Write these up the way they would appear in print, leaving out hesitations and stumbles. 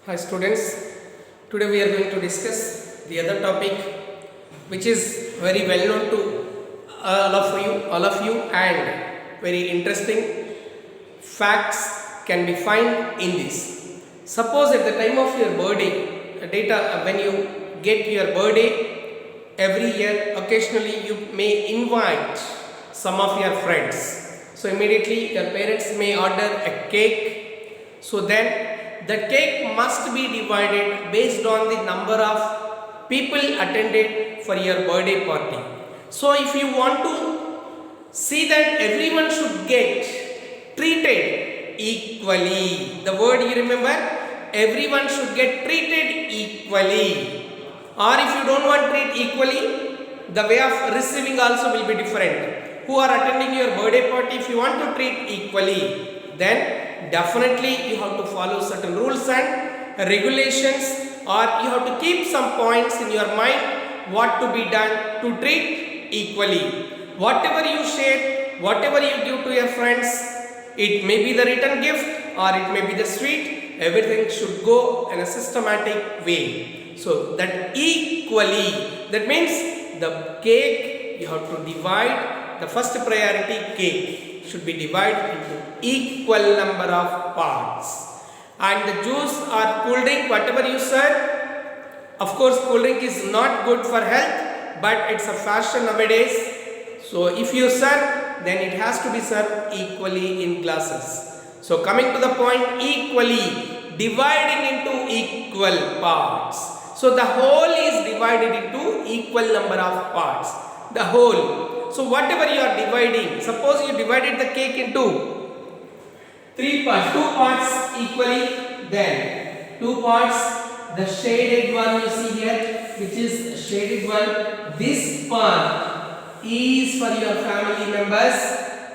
Hi students, today we are going to discuss the other topic which is very well known to all of you and very interesting facts can be found in this. Suppose at the time of your birthday, when you get your birthday every year, occasionally you may invite some of your friends. So immediately your parents may order a cake. So then the cake must be divided based on the number of people attended for your birthday party. So if you want to see that everyone should get treated equally, the word you remember, everyone should get treated equally. Or if you don't want treat equally, the way of receiving also will be different. Who are attending your birthday party, if you want to treat equally, then definitely you have to follow certain rules and regulations, or you have to keep some points in your mind what to be done to treat equally. Whatever you share, whatever you give to your friends, it may be the written gift or it may be the sweet, everything should go in a systematic way. So that equally, that means the cake you have to divide. The first priority, cake should be divided into equal number of parts. And the juice or cool drink, whatever you serve, of course cool drink is not good for health, but it's a fashion nowadays. So if you serve, then it has to be served equally in glasses. So coming to the point, equally, dividing into equal parts. So the whole is divided into equal number of parts. The whole. So whatever you are dividing, suppose you divided the cake into two parts equally, then 2 parts, the shaded one you see here, which is shaded one, this part is for your family members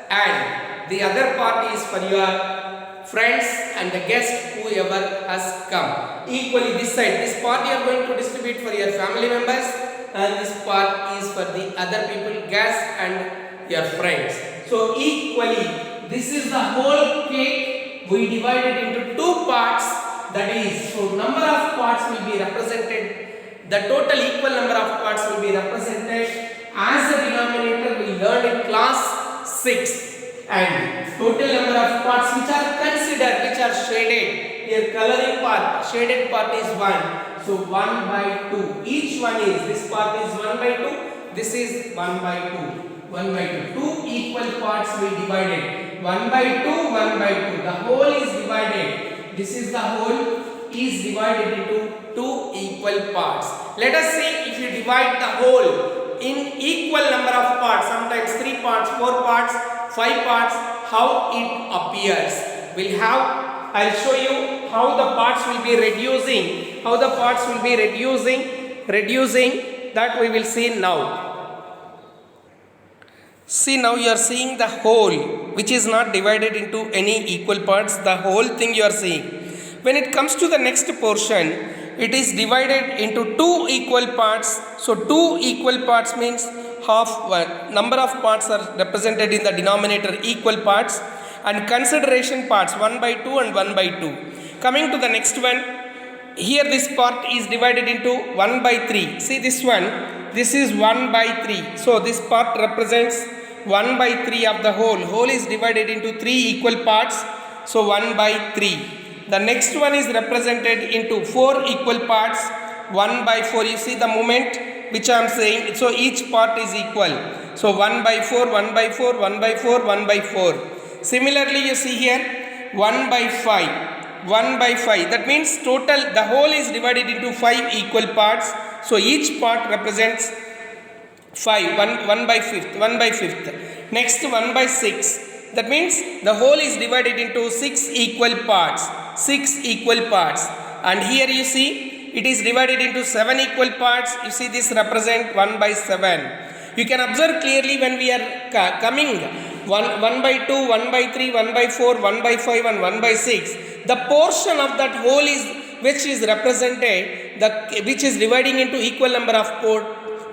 and the other part is for your friends and the guest whoever has come. Equally this side, this part you are going to distribute for your family members and this part is for the other people, guests and your friends. So equally, this is the whole cake we divided into 2 parts, that is, so number of parts will be represented, the total equal number of parts will be represented as the denominator we learned in class 6, and total number of parts which are considered, which are shaded, here coloring part, shaded part is 1. So 1 by 2. Each one is, this part is 1 by 2, this is 1 by 2. 1 by 2. 2 equal parts we divided. 1 by 2, 1 by 2. The whole is divided. This is the whole is divided into 2 equal parts. Let us see if you divide the whole in equal number of parts, sometimes 3 parts, 4 parts, 5 parts, how it appears. We'll have, I'll show you how the parts will be reducing. How the parts will be reducing, that we will see now. See, now you are seeing the whole, which is not divided into any equal parts, the whole thing you are seeing. When it comes to the next portion, it is divided into 2 equal parts. So 2 equal parts means half one. Number of parts are represented in the denominator equal parts, and consideration parts 1 by 2 and 1 by 2. Coming to the next one, here this part is divided into 1 by 3. See this one, this is 1 by 3. So this part represents 1 by 3 of the whole. Whole is divided into 3 equal parts. So 1 by 3. The next one is represented into 4 equal parts. 1 by 4. You see the movement which I am saying. So each part is equal. So 1 by 4, 1 by 4, 1 by 4, 1 by 4. Similarly you see here 1 by 5. 1 by 5, that means total, the whole is divided into 5 equal parts. So each part represents 5, 1 by 5th, 1 by 5th. Next 1 by 6, that means the whole is divided into 6 equal parts, 6 equal parts. And here you see it is divided into 7 equal parts. You see this represent 1 by 7. You can observe clearly when we are coming 1 by 2, 1 by 3, 1 by 4, 1 by 5 and 1 by 6. The portion of that whole is which is represented, which is dividing into equal number of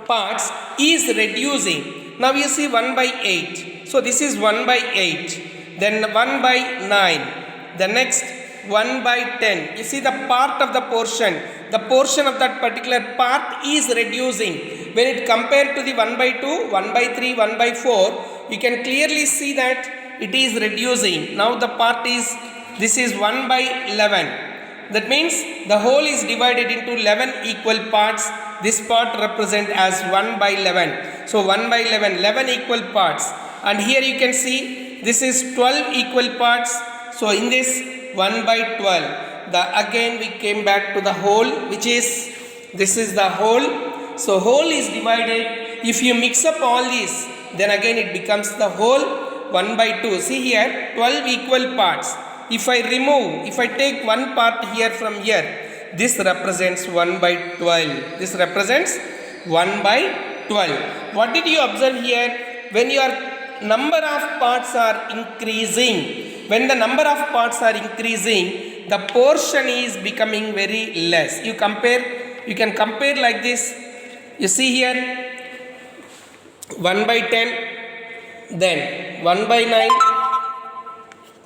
parts is reducing. Now you see 1 by 8. So this is 1 by 8. Then 1 by 9. The next 1 by 10. You see the part of the portion of that particular part is reducing. When it compared to the 1 by 2, 1 by 3, 1 by 4, you can clearly see that it is reducing. Now the part is, this is 1 by 11. That means the whole is divided into 11 equal parts. This part represent as 1 by 11. So 1 by 11, 11 equal parts. And here you can see this is 12 equal parts. So in this 1 by 12, again we came back to the whole, which is, this is the whole. So whole is divided. If you mix up all these, then again it becomes the whole 1 by 2. See here, 12 equal parts. If I take one part here from here, this represents 1 by 12. This represents 1 by 12. What did you observe here? When your number of parts are increasing, when the number of parts are increasing, the portion is becoming very less. You can compare like this. You see here, 1 by 10, then 1 by 9,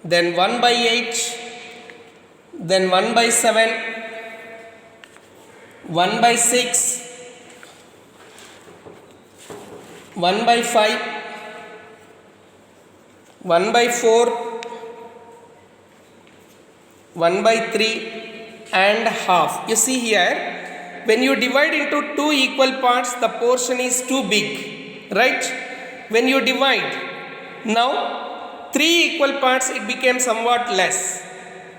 then 1 by 8, then 1 by 7, 1 by 6, 1 by 5, 1 by 4, 1 by 3 and half. You see here, when you divide into two equal parts, the portion is too big, right? When you divide, now 3 equal parts, it became somewhat less.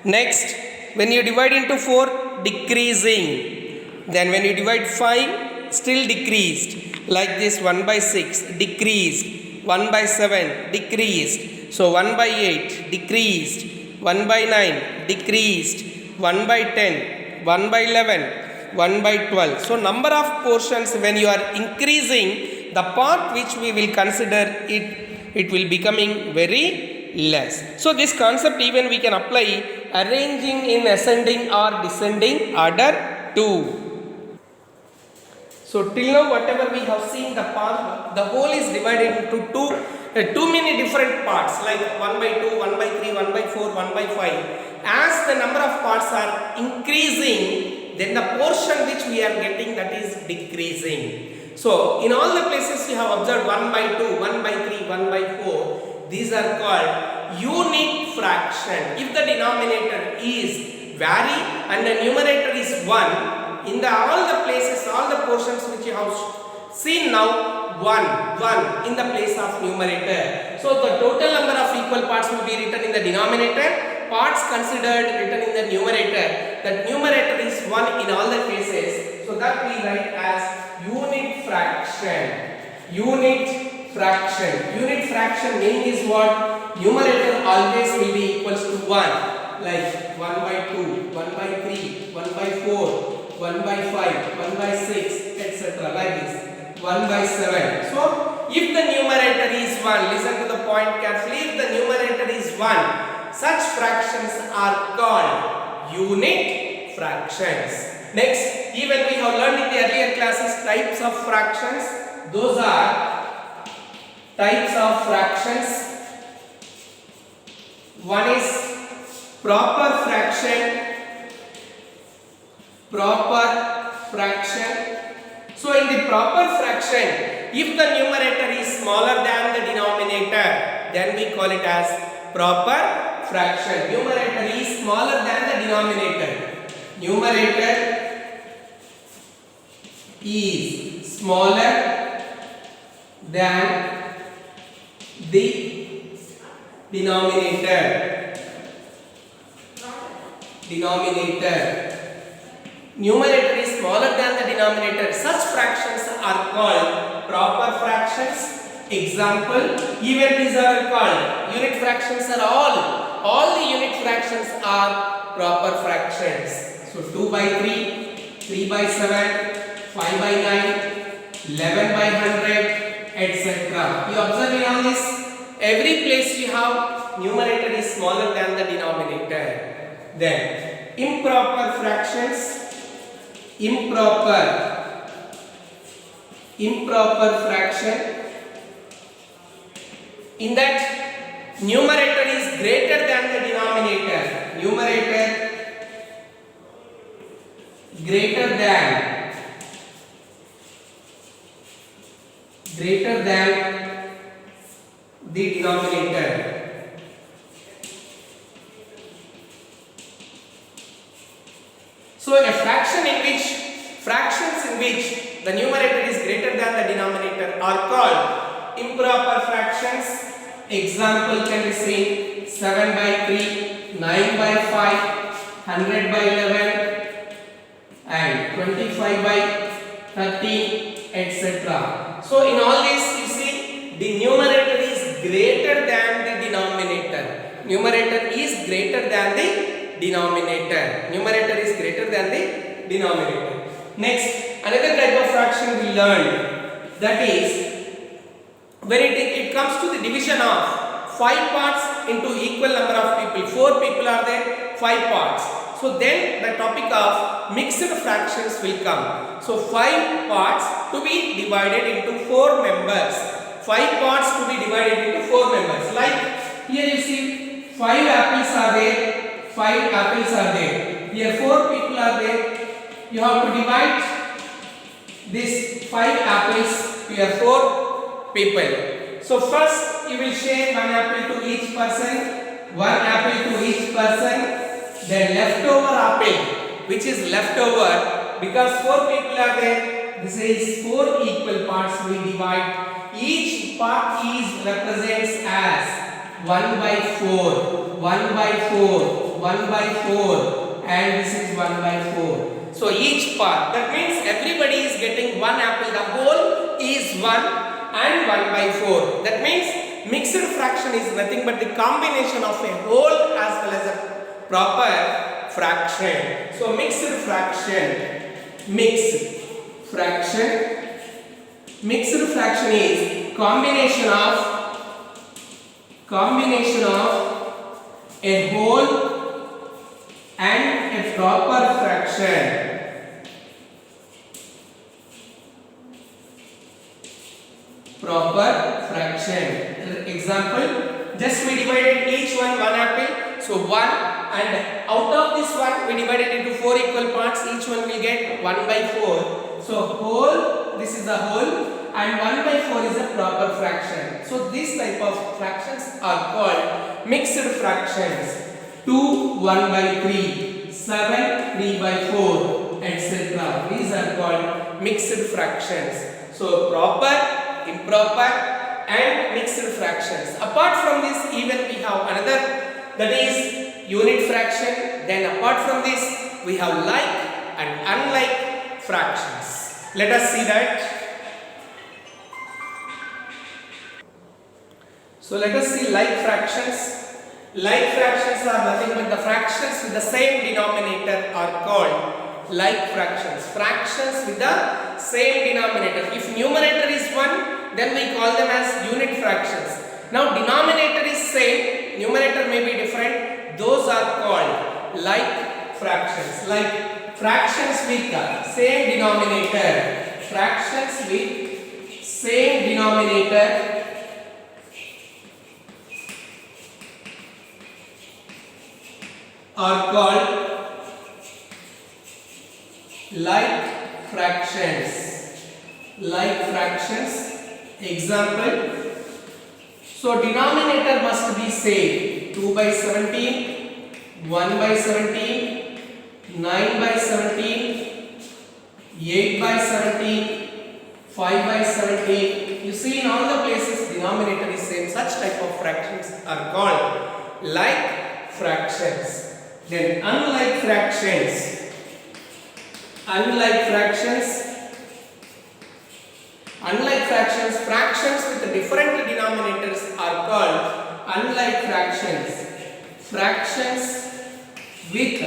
Next, when you divide into 4, decreasing. Then when you divide 5, still decreased. Like this, 1 by 6, decreased. 1 by 7, decreased. So 1 by 8, decreased. 1 by 9, decreased. 1 by 10, 1 by 11, 1 by 12. So number of portions, when you are increasing, the part which we will consider it will becoming very less. So this concept even we can apply arranging in ascending or descending order too. So till now whatever we have seen, the whole is divided into too many different parts, like 1 by 2, 1 by 3, 1 by 4, 1 by 5. As the number of parts are increasing, then the portion which we are getting, that is decreasing. So in all the places you have observed 1 by 2, 1 by 3, 1 by 4, these are called unit fraction. If the denominator is vary and the numerator is 1, in all the places, all the portions which you have seen now, 1 in the place of numerator. So the total number of equal parts will be written in the denominator, parts considered written in the numerator. That numerator is 1 in all the cases. So that we write as unit fraction. Unit fraction. Unit fraction meaning is what? Numerator always will be equals to 1. Like 1 by 2, 1 by 3, 1 by 4, 1 by 5, 1 by 6, etc. Like this. 1 by 7. So if the numerator is 1, listen to the point carefully. If the numerator is 1, such fractions are called unit fractions. Next, even we have learned in the earlier classes types of fractions. Those are types of fractions. One is proper fraction. So in the proper fraction, if the numerator is smaller than the denominator, then we call it as proper fraction. Numerator is smaller than the denominator. Numerator is smaller than the denominator. Numerator is smaller than the denominator. Such fractions are called proper fractions. Example, even these are called unit fractions are all the unit fractions are proper fractions. So 2 by 3, 3 by 7, 5 by 9, 11 by 100, etc. You observe in all this, every place you have numerator is smaller than the denominator. Then improper fractions. Improper fraction. In that numerator is greater than the denominator. Numerator greater than the denominator. So a fraction in which fractions in which the numerator is greater than the denominator are called improper fractions. Example can be seen: 7 by 3, 9 by 5, 100 by 11 and 25 by 13, etc. So in all this you see the numerator is greater than the denominator. Numerator is greater than the denominator. Numerator is greater than the denominator. Next, another type of fraction we learned, that is when it comes to the division of 5 parts into equal number of people. 4 people are there, 5 parts. So then the topic of mixed fractions will come. So 5 parts to be divided into 4 members. 5 parts to be divided into 4 members. Like here you see 5 apples are there. 5 apples are there. Here 4 people are there. You have to divide this 5 apples to your 4 people. So first you will share 1 apple to each person. 1 apple to each person. Then leftover apple, which is leftover, because 4 people are there, this is 4 equal parts we divide. Each part is represents as 1 by 4, 1 by 4, 1 by 4, and this is 1 by 4. So each part, that means everybody is getting 1 apple. The whole is 1 and 1 by 4. That means mixed fraction is nothing but the combination of a whole as well as a proper fraction. So mixed fraction is combination of a whole and a proper fraction. Proper fraction. Example, just we divided each one apple. So 1, and out of this one we divided into 4 equal parts. Each one will get 1 by 4. So whole, this is the whole, and 1 by 4 is a proper fraction. So this type of fractions are called mixed fractions. 2 1 by 3, 7 3 by 4, etc. These are called mixed fractions. So proper, improper and mixed fractions. Apart from this, even we have another, that is unit fraction. Then apart from this we have like and unlike fractions. Let us see that. So let us see like fractions. Like fractions are nothing but the fractions with the same denominator are called like fractions. Fractions with the same denominator. If numerator is 1, then we call them as unit fractions. Now denominator is same, numerator may be different. Those are called like fractions. Like fractions with the same denominator. Fractions with same denominator are called like fractions. Like fractions. Example, so denominator must be same. 2 by 17, 1 by 17, 9 by 17, 8 by 17, 5 by 17. You see in all the places denominator is same. Such type of fractions are called like fractions. Then unlike fractions. Unlike fractions, fractions with different denominators are called unlike fractions. Fractions with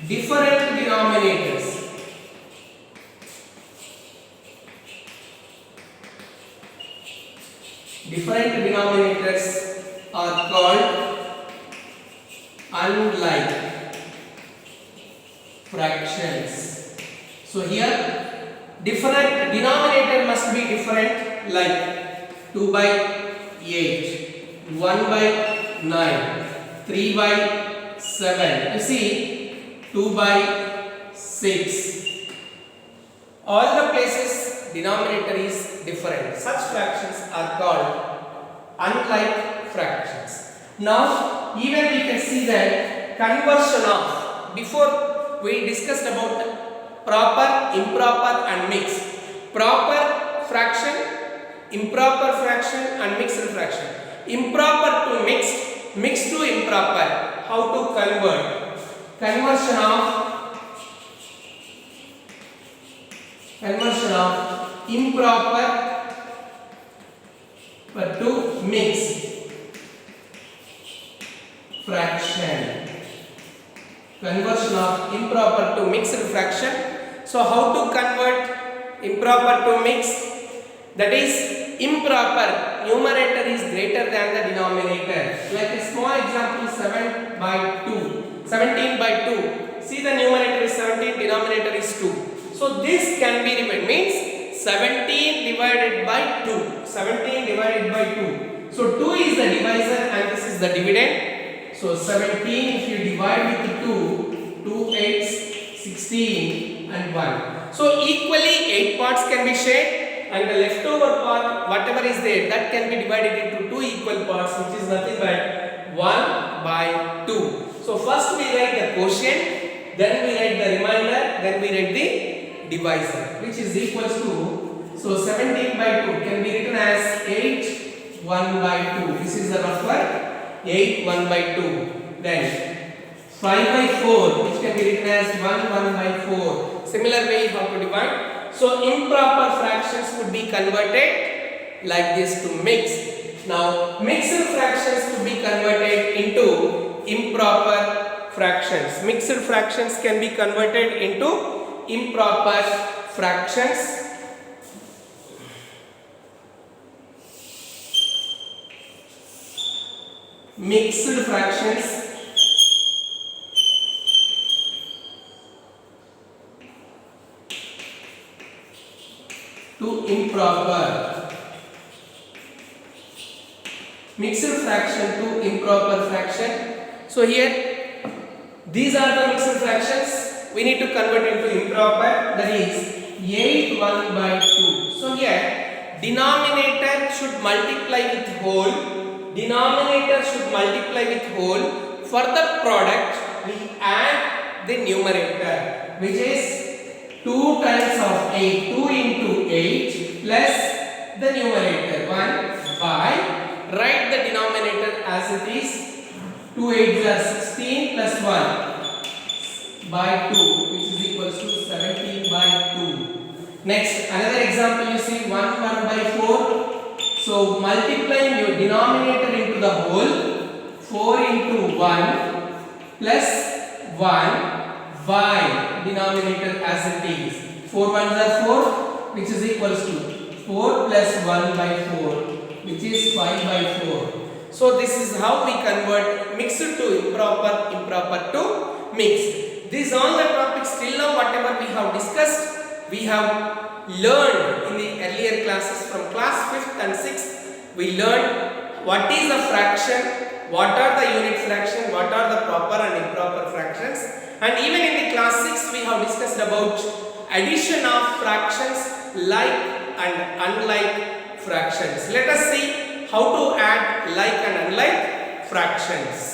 different denominators. Different denominators are called unlike fractions. So here different denominator must be different, like 2 by 8, 1 by 9, 3 by 7. You see, 2 by 6. All the places denominator is different. Such fractions are called unlike fractions. Now, even we can see that conversion of, before we discussed about proper, improper and mixed. Proper fraction, improper fraction and mixed fraction. Improper to mixed, mixed to improper. How to convert? Conversion of improper to mixed fraction. Conversion of improper to mixed fraction. So how to convert improper to mixed? That is, improper numerator is greater than the denominator. Like a small example, 7 by 2, 17 by 2. See, the numerator is 17, denominator is 2. So this can be divided, means 17 divided by 2. 17 divided by 2. So 2 is the divisor and this is the dividend. So 17 if you divide with 2, 2 8s, 16 and 1. So equally 8 parts can be shared. And the leftover part, whatever is there, that can be divided into 2 equal parts, which is nothing but 1 by 2. So first we write the quotient, then we write the remainder, then we write the divisor, which is equals to, so 17 by 2 can be written as 8 1 by 2. This is the rough one, 8 1 by 2. Then 5 by 4, which can be written as 1 1 by 4. Similar way how to divide. So improper fractions could be converted like this to mixed. Now mixed fractions could be converted into improper fractions. Mixed fractions can be converted into improper fractions. Mixed fractions to improper. Mixed fraction to improper fraction. So here these are the mixed fractions. We need to convert into improper, that is 8 1 by 2. So here denominator should multiply with whole. Denominator should multiply with whole. For the product we add the numerator, which is 2 times of 8, 2 into 8 plus the numerator 1 by, write the denominator as it is, 2 8s are 16 plus 1 by 2, which is equals to 17 by 2. Next, another example, you see 1 1 by 4. So multiplying your denominator into the whole, 4 into 1 plus 1 by denominator as it is. 4 ones are 4, which is equals to 4 plus 1 by 4, which is 5 by 4. So this is how we convert mixed to improper, improper to mixed. These all the topics till now whatever we have discussed, we have learned in the earlier classes. From class 5th and 6th, we learned what is a fraction, what are the unit fraction, what are the proper and improper fractions. And even in the class 6 we have discussed about addition of fractions, like and unlike fractions. Let us see how to add like and unlike fractions.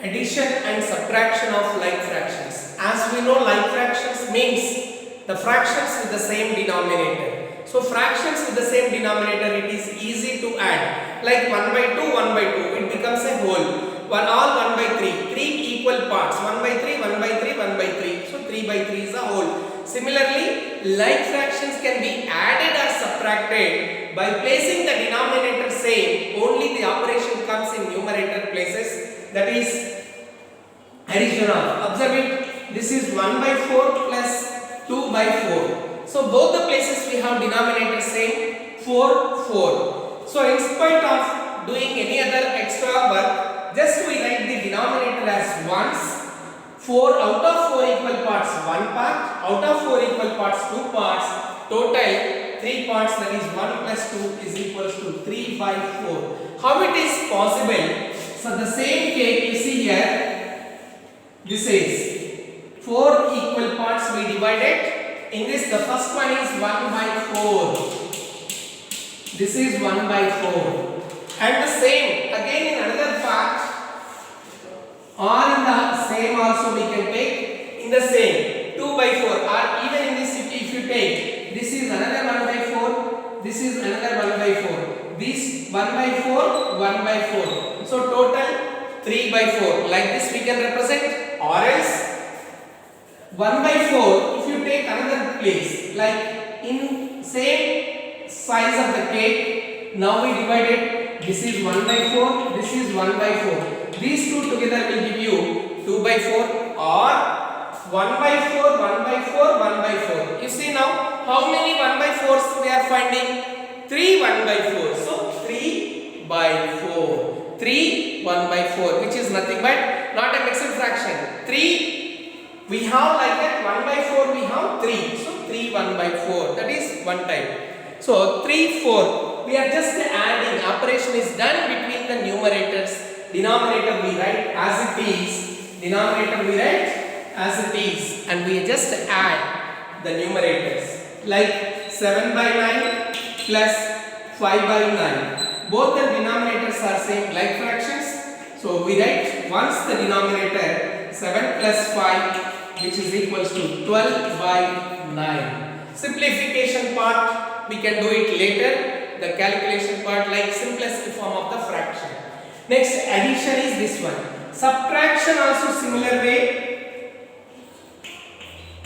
Addition and subtraction of like fractions. As we know, like fractions means the fractions with the same denominator. So fractions with the same denominator, it is easy to add. Like 1 by 2, 1 by 2, it becomes a whole. All 1 by 3, 3 equal parts, 1 by 3, 1 by 3, 1 by 3. So 3 by 3 is a whole. Similarly, like fractions can be added or subtracted by placing the denominator same. Only the operation comes in numerator places. That is addition of. Observe it. This is 1 by 4 plus 2 by 4. So both the places we have denominator same, 4 4. So in spite of doing any other extra work, just we write the denominator as ones, 4 out of 4 equal parts, 1 part, out of 4 equal parts, 2 parts, total 3 parts, that is 1 plus 2 is equals to 3 by 4. How it is possible? So the same cake you see here, this is 4 equal parts we divided. In this the first one is 1 by 4. This is 1 by 4. And the same again in another part, or in the same also we can take in the same 2 by 4, or even in this if you take, this is another 1 by 4, this is another 1 by 4, this 1 by 4, 1 by 4, so total 3 by 4. Like this we can represent. Or else 1 by 4 if you take another place, like in same size of the cake, now we divided, this is 1 by 4, this is 1 by 4. These two together will give you 2 by 4, or 1 by 4, 1 by 4, 1 by 4. You see now how many 1 by 4s we are finding? 3 1 by 4. So 3 by 4. 3 1 by 4, which is nothing but not a mixed fraction. 3 we have like that, 1 by 4 we have 3. So 3 1 by 4, that is one type. So 3 4, we are just adding, operation is done between the numerators. Denominator we write as it is, denominator we write as it is, and we just add the numerators, like 7 by 9 plus 5 by 9. Both the denominators are same, like fractions. So we write once the denominator 7 plus 5, which is equals to 12 by 9. Simplification part we can do it later. The calculation part, like simplest form of the fraction. Next, addition is this one. Subtraction also similar way.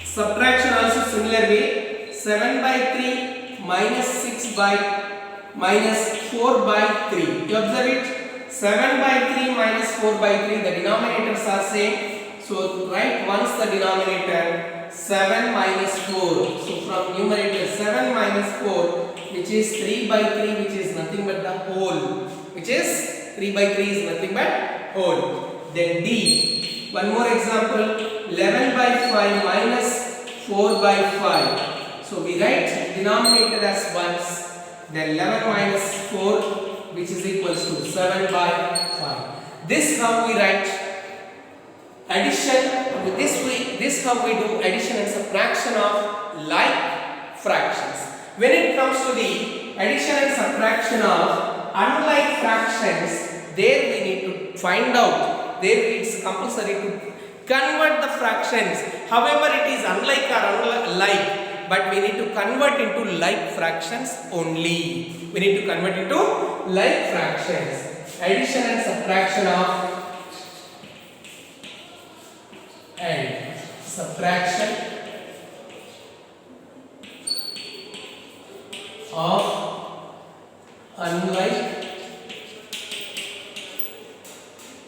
Subtraction also similar way. 7 by 3 minus 6 by minus 4 by 3. You observe it? 7 by 3 minus 4 by 3. The denominators are same. So write once the denominator 7 minus 4. So from numerator 7 minus 4, which is 3 by 3, which is nothing but the whole. Which is 3 by 3 is nothing but whole. Then D. One more example. 11 by 5 minus 4 by 5. So we write denominator as ones. Then 11 minus 4, which is equals to 7 by 5. This how we write addition. With this how we do addition and subtraction of like fractions. When it comes to the addition and subtraction of unlike fractions, there we need to find out, there it's compulsory to convert the fractions. However, it is unlike or unlike, but we need to convert into like fractions only. We need to convert into like fractions. Addition and subtraction of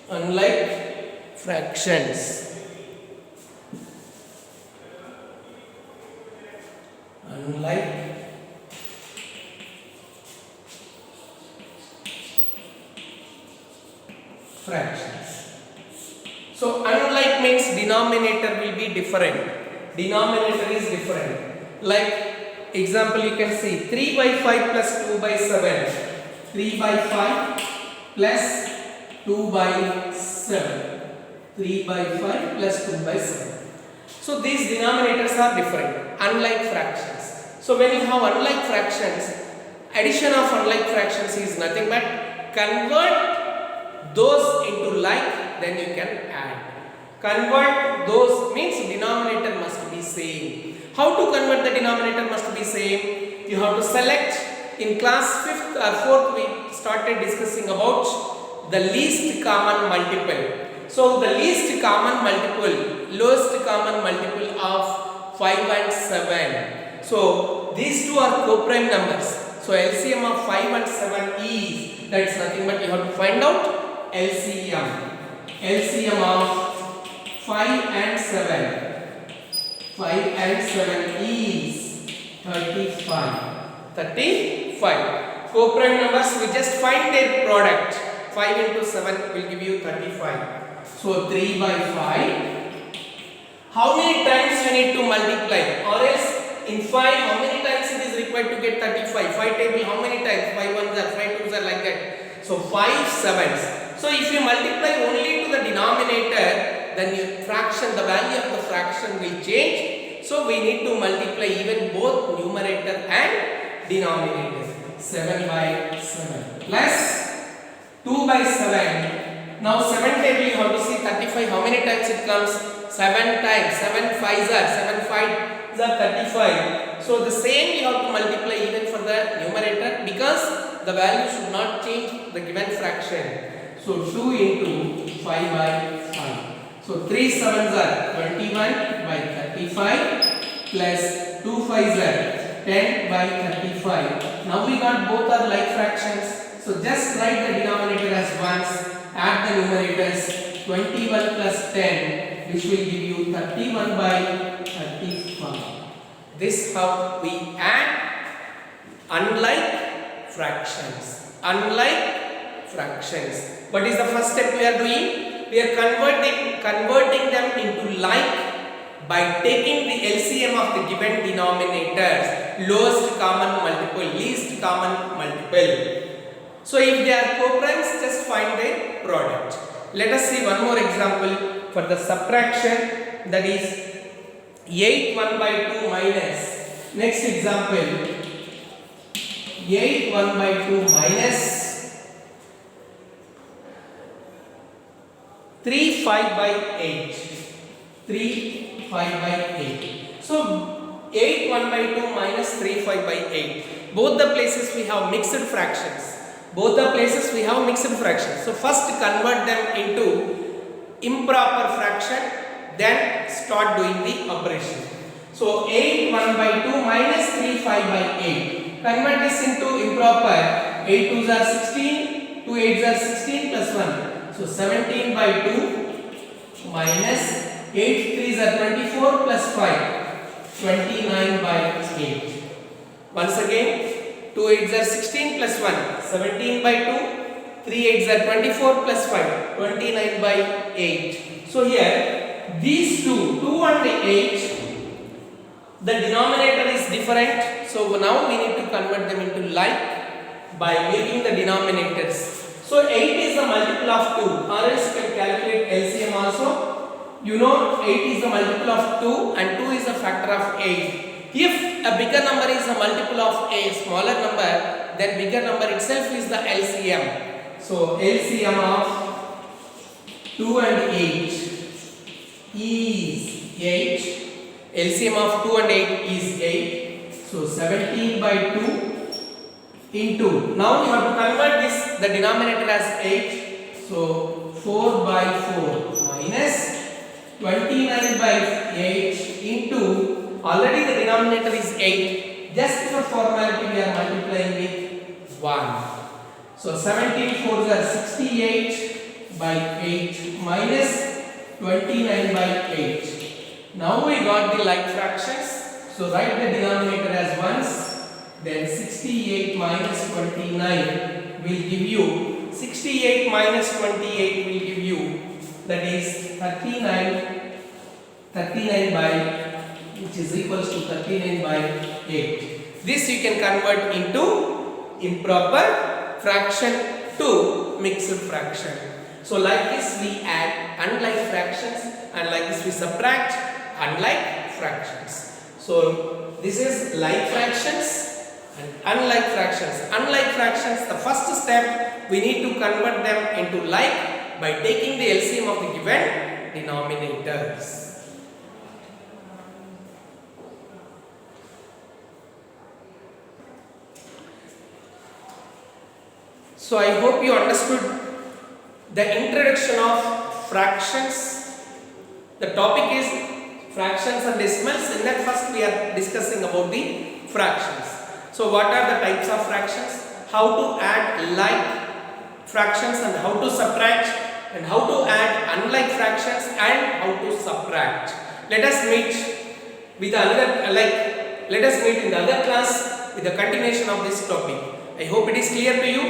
unlike fractions. Unlike fractions. So unlike means denominator will be different. Denominator is different. Like example, you can see 3 by 5 plus 2 by 7. 3 by 5 plus 2 by 7. 3 by 5 plus 2 by 7. So these denominators are different, unlike fractions. So when you have unlike fractions, addition of unlike fractions is nothing but convert those into like, then you can add. Convert those means denominator must be same. How to convert the denominator must be same? You have to select. In class 5th or 4th we started discussing about the least common multiple. So the least common multiple, lowest common multiple of 5 and 7. So these two are co-prime numbers. So LCM of 5 and 7 is, that is nothing but you have to find out LCM. LCM of 5 and 7. 5 and 7 is 35. 35. Co-prime numbers, we just find their product. 5 into 7 will give you 35. So 3 by 5 How many times you need to multiply? Or else in 5, how many times it is required to get 35? 5 table, how many times? 5 ones are, 5 twos are, like that. So 5 sevens. So if you multiply only to the denominator, then your fraction, the value of the fraction will change. So we need to multiply even both numerator and denominator. 7 by 7 plus 2 by 7. Now 7 table you have to see 35. How many times it comes? 7 times. 7 5s are 7 5s are 35. So the same you have to multiply even for the numerator, because the value should not change the given fraction. So 2 into 5 by 5. So 3 sevens are 21 by 35 plus 2 5s are 10 by 35. Now we got both are like fractions. So just write the denominator as ones, add the numerators. 21 plus 10, which will give you 31 by 35. This how we add unlike fractions. Unlike fractions. What is the first step we are doing? We are converting them into like by taking the LCM of the given denominators, lowest common multiple, least common multiple. So if they are co-primes, just find their product. Let us see one more example for the subtraction, that is 8 1 by 2 minus. Next example, 8 1 by 2 minus 3 5 by 8. 3 5 by 8. So 8 1 by 2 minus 3 5 by 8. Both the places we have mixed fractions. So first convert them into improper fraction, then start doing the operation. So 8 1 by 2 minus 3 5 by 8. Convert this into improper. 8 2s are 16, 2 8s are 16 plus 1. So 17 by 2 minus 8 3s are 24 plus 5. 29 by 8. Once again, 2 8s are 16 plus 1, 17 by 2, 3 8s are 24 plus 5, 29 by 8. So here, these two, 2 and 8, the denominator is different. So now we need to convert them into like by making the denominators. So 8 is the multiple of 2, or else you can calculate LCM also. You know 8 is the multiple of 2 and 2 is the factor of 8. If a bigger number is a multiple of a smaller number, then bigger number itself is the LCM. So LCM of 2 and 8 is 8. LCM of 2 and 8 is 8. So 17 by 2 into. Now you have to convert this, the denominator as 8. So 4 by 4 minus 29 by 8 into. Already the denominator is 8. Just for formality we are multiplying with 1. So 17 4s are 68 by 8 minus 29 by 8. Now we got the like fractions. So write the denominator as ones. Then 68 minus 29 will give you. 68 minus 28 will give you. That is 39 by, which is equals to 39 by 8. This you can convert into improper fraction to mixed fraction. So like this we add unlike fractions, and like this we subtract unlike fractions. So this is like fractions and unlike fractions. Unlike fractions, the first step we need to convert them into like by taking the LCM of the given denominators. So I hope you understood the introduction of fractions. The topic is fractions and decimals. In that first we are discussing about the fractions. So what are the types of fractions? How to add like fractions and how to subtract, and how to add unlike fractions and how to subtract. Let us meet with another let us meet in the other class with the continuation of this topic. I hope it is clear to you.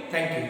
Thank you.